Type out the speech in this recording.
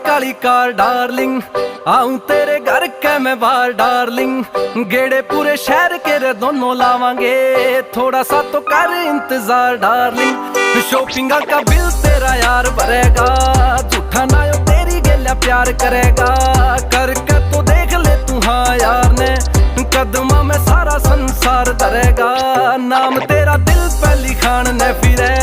काली car darling, आऊं तेरे घर के मैं बाहर डार्लिंग। गेड़े पूरे शहर के रे दोनों लावांगे, थोड़ा सा तो कर इंतजार डार्लिंग। शॉपिंग का बिल तेरा यार भरेगा, झूठा ना यो तेरी गेल्या प्यार करेगा। करके तो देख ले तू हाँ यार ने, कदमा में सारा संसार धरेगा। नाम तेरा दिल पे लिखान ने फिरे,